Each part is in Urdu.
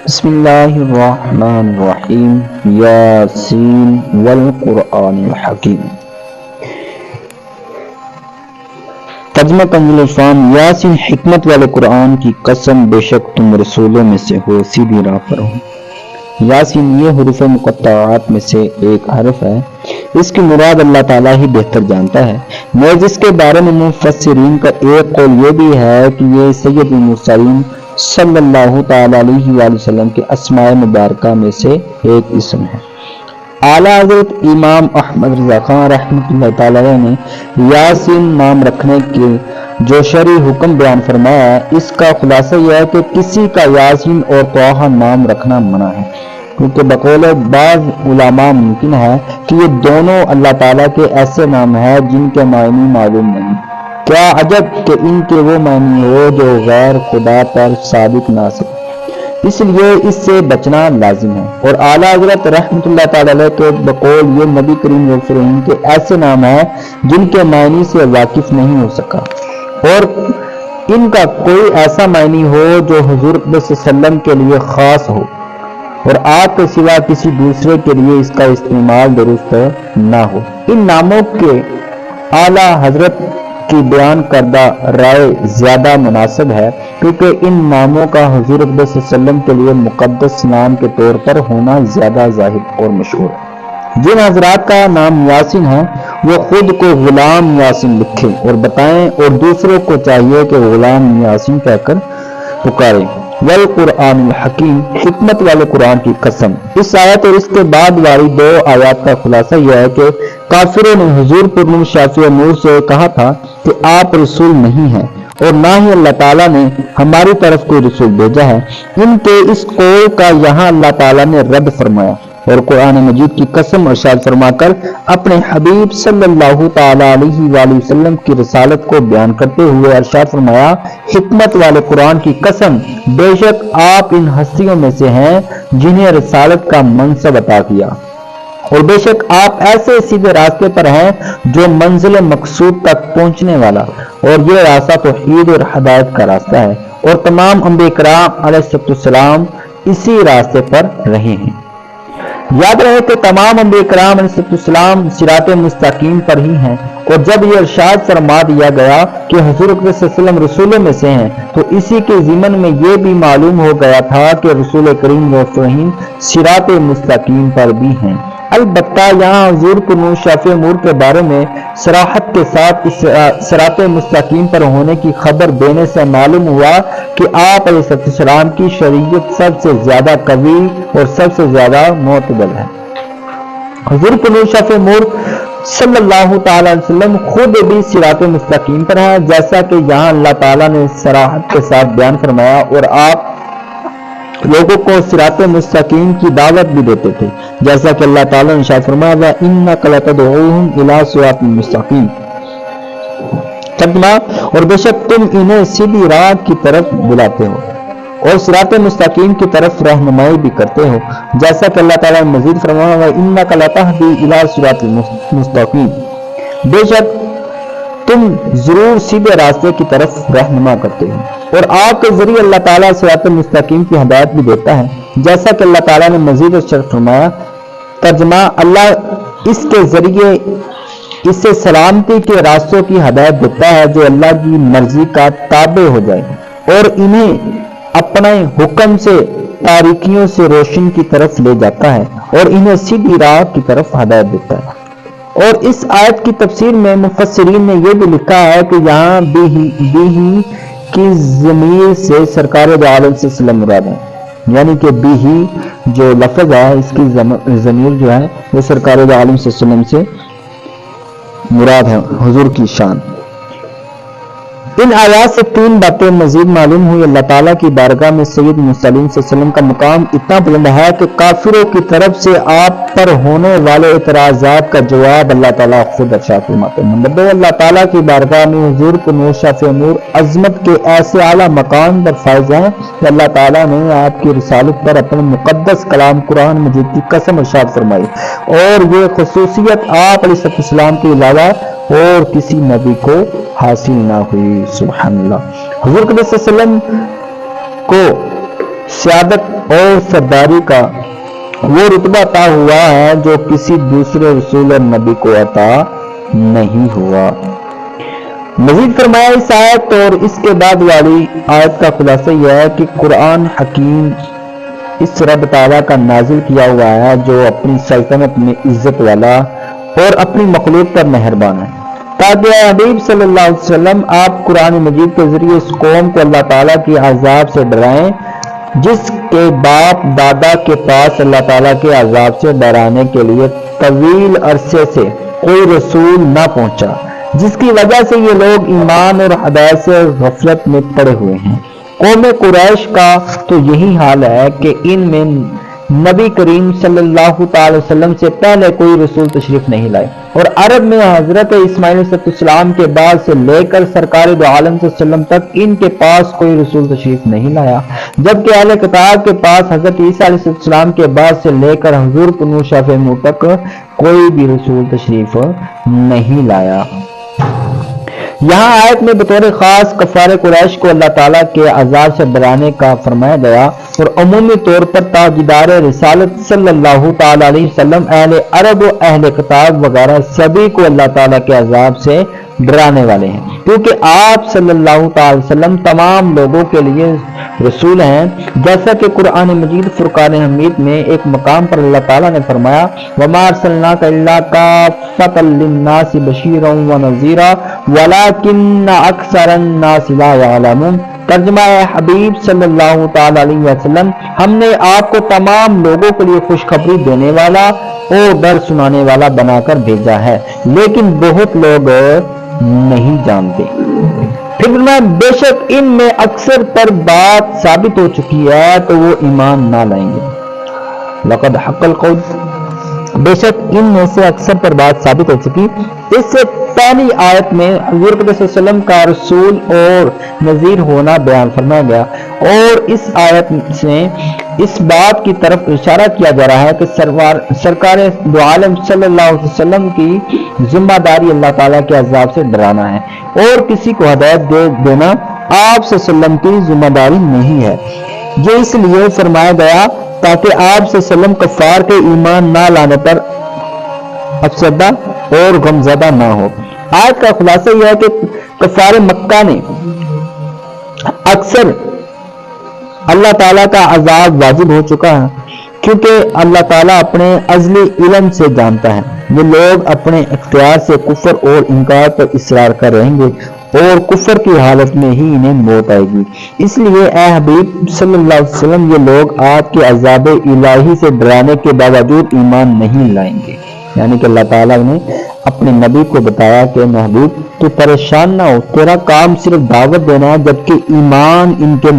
بسم اللہ الرحمن الرحیم یاسین والقرآن الحکیم۔ ترجمہ کنز العرفان۔ یاسین، حکمت والے قرآن کی قسم، بے شک تم رسولوں میں سے ہو، سیدھی راہ پر ہو۔ یاسین یہ حروف مقطعات میں سے ایک حرف ہے، اس کی مراد اللہ تعالیٰ ہی بہتر جانتا ہے۔ نیز اس کے بارے میں مفسرین کا ایک قول یہ بھی ہے کہ یہ سید المرسلین صلی اللہ تعالیٰ علیہ وآلہ وسلم کے اسماء مبارکہ میں سے ایک اسم ہے۔ اعلیٰ حضرت امام احمد رضا خان رحمۃ اللہ تعالیٰ نے یاسین نام رکھنے کے جو شرعی حکم بیان فرمایا ہے، اس کا خلاصہ یہ ہے کہ کسی کا یاسین اور طٰہٰ نام رکھنا منع ہے، کیونکہ بقول بعض علماء ممکن ہے کہ یہ دونوں اللہ تعالیٰ کے ایسے نام ہیں جن کے معنی معلوم نہیں۔ کیا عجب کہ ان کے وہ معنی ہو جو غیر خدا پر صادق نہ سکے، اس لیے اس سے بچنا لازم ہے۔ اور اعلیٰ حضرت رحمۃ اللہ تعالیٰ علیہ کے بقول یہ نبی کریم صلی اللہ علیہ وسلم کے ایسے نام ہیں جن کے معنی سے واقف نہیں ہو سکا، اور ان کا کوئی ایسا معنی ہو جو حضور صلی اللہ علیہ وسلم کے لیے خاص ہو اور آپ کے سوا کسی دوسرے کے لیے اس کا استعمال درست نہ ہو۔ ان ناموں کے اعلیٰ حضرت کی بیان کردہ رائے زیادہ مناسب ہے، کیونکہ ان ناموں کا حضور صلی اللہ علیہ وسلم کے لیے مقدس نام کے طور پر ہونا زیادہ ظاہر اور مشہور ہے۔ جن حضرات کا نام یاسین ہے وہ خود کو غلام یاسین لکھیں اور بتائیں، اور دوسروں کو چاہیے کہ غلام یاسین کہہ کر پکاریں۔ والقرآن الحکیم، حکمت والے قرآن کی قسم۔ اس آیت اور اس کے بعد والی دو آیات کا خلاصہ یہ ہے کہ کافروں نے حضور پر شافع نور سے کہا تھا کہ آپ رسول نہیں ہیں اور نہ ہی اللہ تعالیٰ نے ہماری طرف کوئی رسول بھیجا ہے۔ ان کے اس قول کا یہاں اللہ تعالیٰ نے رد فرمایا اور قرآن مجید کی قسم ارشاد فرما کر اپنے حبیب صلی اللہ تعالیٰ علیہ وآلہ وسلم کی رسالت کو بیان کرتے ہوئے ارشاد فرمایا، حکمت والے قرآن کی قسم، بے شک آپ ان ہستیوں میں سے ہیں جنہیں رسالت کا منصب عطا کیا، اور بے شک آپ ایسے سیدھے راستے پر ہیں جو منزل مقصود تک پہنچنے والا، اور یہ راستہ توحید اور ہدایت کا راستہ ہے، اور تمام انبیاء کرام علیہ السلام اسی راستے پر رہے ہیں۔ یاد رہے کہ تمام انبیاء کرام علیہ السلام صراط مستقیم پر ہی ہیں، اور جب یہ ارشاد فرما دیا گیا کہ حضور صلی اللہ علیہ وسلم رسولوں میں سے ہیں تو اسی کے ضمن میں یہ بھی معلوم ہو گیا تھا کہ رسول کریم وسلم صراط مستقیم پر بھی ہیں۔ البتہ یہاں حضور کو نور شافع نور کے بارے میں صراحت کے ساتھ اس صراط مستقیم پر ہونے کی خبر دینے سے معلوم ہوا کہ آپ علیہ السلام کی شریعت سب سے زیادہ قوی اور سب سے زیادہ معتدل ہے۔ حضور کو نور شافع نور صلی اللہ تعالی علیہ وسلم خود بھی صراط مستقیم پر ہے، جیسا کہ یہاں اللہ تعالیٰ نے صراحت کے ساتھ بیان فرمایا، اور آپ لوگوں کو صراط مستقیم کی دعوت بھی دیتے تھے، جیسا کہ اللہ تعالیٰ نے ارشاد فرمایا وَإِنَّكَ لَتَدْعُوهُمْ إِلَىٰ صِرَاطٍ مُّسْتَقِيمٍ۔ ترجمہ، اور بے شک تم انہیں سیدھی راہ کی طرف بلاتے ہو اور صراط مستقیم کی طرف رہنمائی بھی کرتے ہو، جیسا کہ اللہ تعالیٰ نے مزید فرمایا وَإِنَّكَ لَتَهْدِي إِلَىٰ صِرَاطٍ مُّسْتَقِيمٍ، بے شک تم ضرور سیدھے راستے کی طرف رہنما کرتے ہو، اور آپ کے ذریعے اللہ تعالیٰ صراط مستقیم کی ہدایت بھی دیتا ہے، جیسا کہ اللہ تعالیٰ نے مزید ارشاد فرمایا۔ ترجمہ، اللہ اس کے ذریعے اسے سلامتی کے راستوں کی ہدایت دیتا ہے جو اللہ کی مرضی کا تابع ہو جائے، اور انہیں اپنے حکم سے تاریکیوں سے روشن کی طرف لے جاتا ہے، اور انہیں سیدھی راہ کی طرف ہدایت دیتا ہے۔ اور اس آیت کی تفسیر میں مفسرین نے یہ بھی لکھا ہے کہ یہاں بھی کی ضمیر سے سرکار دو عالم سے وسلم مراد ہے، یعنی کہ بھی جو لفظ ہے اس کی ضمیر جو ہے وہ سرکار دو عالم سے وسلم سے مراد ہے، حضور کی شان۔ ان آیات سے تین باتیں مزید معلوم ہوئی۔ اللہ تعالیٰ کی بارگاہ میں سید مرسلین صلی اللہ علیہ وسلم کا مقام اتنا بلند ہے کہ کافروں کی طرف سے آپ پر ہونے والے اعتراضات کا جواب اللہ تعالیٰ خود ارشاد فرماتے ہیں۔ نمبر دو، اللہ تعالیٰ کی بارگاہ میں حضور کو نور شافع نور عظمت کے ایسے اعلیٰ مقام پر فائز ہیں کہ اللہ تعالیٰ نے آپ کی رسالت پر اپنے مقدس کلام قرآن مجید کی قسم ارشاد فرمائی، اور یہ خصوصیت آپ علیہ السلام کے علاوہ اور کسی نبی کو حاصل نہ ہوئی۔ سبحان اللہ۔ حضور صلی اللہ علیہ وسلم کو سیادت اور سرداری کا وہ رتبہ عطا ہوا ہے جو کسی دوسرے رسول اور نبی کو عطا نہیں ہوا۔ مزید فرمایا اس آیت اور اس کے بعد والی آیت کا خلاصہ یہ ہے کہ قرآن حکیم اس رب تعالیٰ کا نازل کیا ہوا ہے جو اپنی سلطنت میں عزت والا اور اپنی مخلوق پر مہربان ہے، تاکہ اے حبیب صلی اللہ علیہ وسلم آپ قرآن مجید کے ذریعے اس قوم کو اللہ تعالیٰ کی عذاب سے ڈرائیں جس کے باپ دادا کے پاس اللہ تعالیٰ کے عذاب سے ڈرانے کے لیے طویل عرصے سے کوئی رسول نہ پہنچا، جس کی وجہ سے یہ لوگ ایمان اور ہدایت سے غفلت میں پڑے ہوئے ہیں۔ قوم قریش کا تو یہی حال ہے کہ ان میں نبی کریم صلی اللہ تعالی وسلم سے پہلے کوئی رسول تشریف نہیں لائے، اور عرب میں حضرت اسماعیل علیہ السلام کے بعد سے لے کر سرکار دو عالم صلی اللہ علیہ وسلم تک ان کے پاس کوئی رسول تشریف نہیں لایا، جبکہ اہل کتاب کے پاس حضرت عیسیٰ علیہ السلام کے بعد سے لے کر حضور کنو شاف مو تک کوئی بھی رسول تشریف نہیں لایا۔ یہاں آیت میں بطور خاص کفار قریش کو اللہ تعالیٰ کے عذاب سے ڈرانے کا فرمایا گیا، اور عمومی طور پر تاجدار رسالت صلی اللہ تعالیٰ علیہ وسلم، اہل عرب و اہل کتاب وغیرہ سبھی کو اللہ تعالیٰ کے عذاب سے ڈرانے والے ہیں، کیونکہ آپ صلی اللہ تعالی وسلم تمام لوگوں کے لیے رسول ہیں، جیسا کہ قرآن مجید فرقان حمید میں ایک مقام پر اللہ تعالیٰ نے فرمایا وَمَا أَرْسَلْنَاكَ إِلَّا كَافَّةً لِلنَّاسِ بَشِيرًا وَنَذِيرًا وَلَكِنَّ أَكْثَرَ النَّاسِ لَا يَعْلَمُونَ۔ ترجمہ ہے حبیب صلی اللہ تعالی علیہ وسلم، ہم نے آپ کو تمام لوگوں کے لیے خوشخبری دینے والا اور ڈر سنانے والا بنا کر بھیجا ہے، لیکن بہت لوگ نہیں جانتے۔ پھر میں بے شک ان میں اکثر پر بات ثابت ہو چکی ہے تو وہ ایمان نہ لائیں گے۔ لقد حق القول، بے شک ان میں سے اکثر پر بات ثابت ہو چکی۔ اس سے پہلی آیت میں حضور صلی اللہ علیہ وسلم کا رسول اور نذیر ہونا بیان فرمایا گیا، اور اس آیت سے اس بات کی طرف اشارہ کیا جا رہا ہے کہ سرکار دو عالم صلی اللہ علیہ وسلم کی ذمہ داری اللہ تعالیٰ کے عذاب سے ڈرانا ہے، اور کسی کو ہدایت دے دینا آپ صلی اللہ علیہ وسلم کی ذمہ داری نہیں ہے۔ یہ اس لیے فرمایا گیا تاکہ آپ صلی اللہ علیہ وسلم کفار کے ایمان نہ لانے پر افسردہ اور غمزدہ نہ ہو۔ آیت کا خلاصہ یہ ہے کہ کفار مکہ نے اکثر اللہ تعالیٰ کا عذاب واجب ہو چکا ہے، کیونکہ اللہ تعالیٰ اپنے ازلی علم سے جانتا ہے یہ لوگ اپنے اختیار سے کفر اور انکار پر اصرار کر رہیں گے، اور کفر کی حالت میں ہی انہیں موت آئے گی۔ اس لیے اے حبیب صلی اللہ علیہ وسلم یہ لوگ آپ کے عذاب الہی سے ڈرانے کے باوجود ایمان نہیں لائیں گے، یعنی کہ اللہ تعالیٰ نے اپنے نبی کو بتایا کہ محبوب تو پریشان نہ ہو، تیرا کام صرف دعوت دینا ہے، جبکہ ایمان ان کے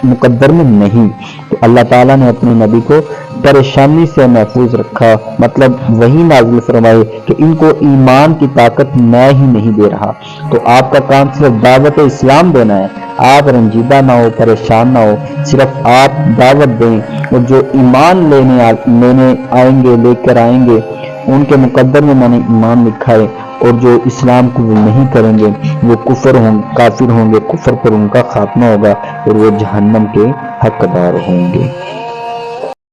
مقدر میں نہیں۔ تو اللہ تعالیٰ نے اپنے نبی کو پریشانی سے محفوظ رکھا، مطلب وہی نازل فرمائے کہ ان کو ایمان کی طاقت میں ہی نہیں دے رہا، تو آپ کا کام صرف دعوت اسلام دینا ہے، آپ رنجیدہ نہ ہو، پریشان نہ ہو، صرف آپ دعوت دیں، اور جو ایمان لینے آئیں گے، لے کر آئیں گے، ان کے مقدر میں میں نے ایمان لکھا ہے، اور جو اسلام کو نہیں کریں گے وہ کافر ہوں گے، کفر پر ان کا خاتمہ ہوگا اور وہ جہنم کے حقدار ہوں گے۔